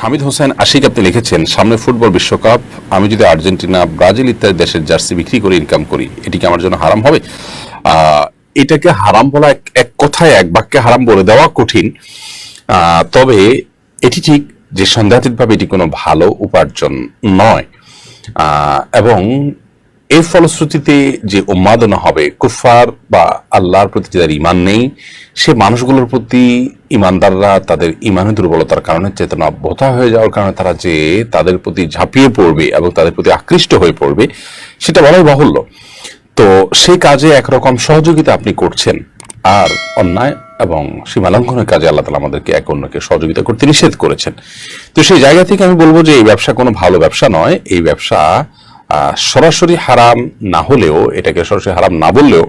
হামিদ হোসেন আশিক আপনি লিখেছেন, সামনে ফুটবল বিশ্বকাপ, আমি যদি আর্জেন্টিনা, ব্রাজিল ইত্যাদি দেশের জার্সি বিক্রি করে ইনকাম করি, এটি কি আমার জন্য হারাম হবে? এটাকে হারাম বলা এক কথায় এক বাক্যে হারাম বলে দেওয়া কঠিন। তবে এটি ঠিক যে সন্দেহাতীতভাবে এটি কোনো ভালো উপার্জন নয়, এবং এর ফলশ্রুতিতে যে উন্মাদনা হবে, কুফার বা আল্লাহর প্রতি যাদের ইমান নেই সে মানুষগুলোর প্রতি ইমানদাররা তাদের ইমানের দুর্বলতার কারণে, চেতনা বোধা হয়ে যাওয়ার কারণে তারা যে তাদের প্রতি ঝাঁপিয়ে পড়বে এবং তাদের প্রতি আকৃষ্ট হয়ে পড়বে, সেটা বলাই বাহুল্য। তো সেই কাজে একরকম সহযোগিতা আপনি করছেন, আর অন্যায় এবং সীমালঙ্ঘনের কাজে আল্লাহ তাআলা আমাদেরকে এক অন্যকে সহযোগিতা করতে নিষেধ করেছেন। তো সেই জায়গা থেকে আমি বলবো যে এই ব্যবসা কোনো ভালো ব্যবসা নয়। এই ব্যবসা সরাসরি হারাম না হলেও, এটাকে সরাসরি হারাম না বললেও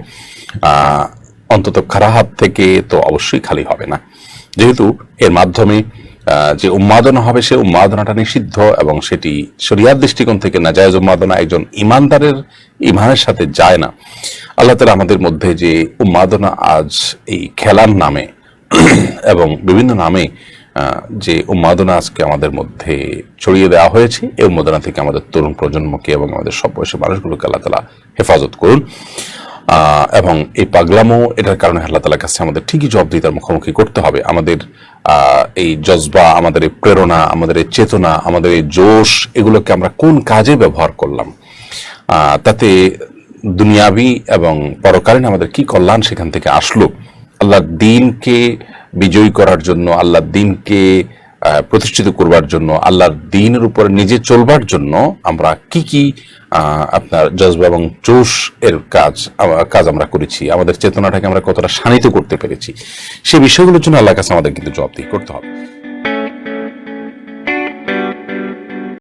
অন্তত কারাহাত থেকে তো অবশ্যই খালি হবে না, যেহেতু এর মাধ্যমে যে উন্মাদনা হবে সে উন্মাদনাটা নিষিদ্ধ এবং সেটি শরিয়ার দৃষ্টিকোণ থেকে নাজায়েজ উন্মাদনা, একজন ইমানদারের ইমানের সাথে যায় না। আল্লাহ তাআলা আমাদের মধ্যে যে উন্মাদনা আজ এই খেলার নামে এবং বিভিন্ন নামে যে উন্মাদনা আজকে আমাদের মধ্যে ছড়িয়ে দেওয়া হয়েছে, এই উন্মাদনা থেকে আমাদের তরুণ প্রজন্মকে এবং আমাদের সব বয়সী মানুষগুলোকে আল্লাহ তাআলা হেফাজত করুন। এবং এই পাগলামো, এটার কারণে আল্লাহ তাআলার কাছে আমাদের ঠিকই জবাবদিহিতার মুখোমুখি করতে হবে। আমাদের এই জজবা, আমাদের এই প্রেরণা, আমাদের এই চেতনা, আমাদের এই জোশ, এগুলোকে আমরা কোন কাজে ব্যবহার করলাম, তাতে দুনিয়াবি এবং পরকালীন আমাদের কি কল্যাণ সেখান থেকে আসলো, আল্লাহর দ্বীনকে বিজয়ী করার জন্য, আল্লাহর দ্বীনকে প্রতিষ্ঠিত করবার জন্য, আল্লাহর দ্বীনের উপরে নিজে চলবার জন্য আমরা কি কি আপনার জজবা এবং জোশ এর কাজ আমরা করেছি, আমাদের চেতনাটাকে আমরা কতটা শানিত করতে পেরেছি, সেই বিষয়গুলোর জন্য আল্লাহর কাছে আমাদের কিন্তু জবাবদিহি করতে হবে।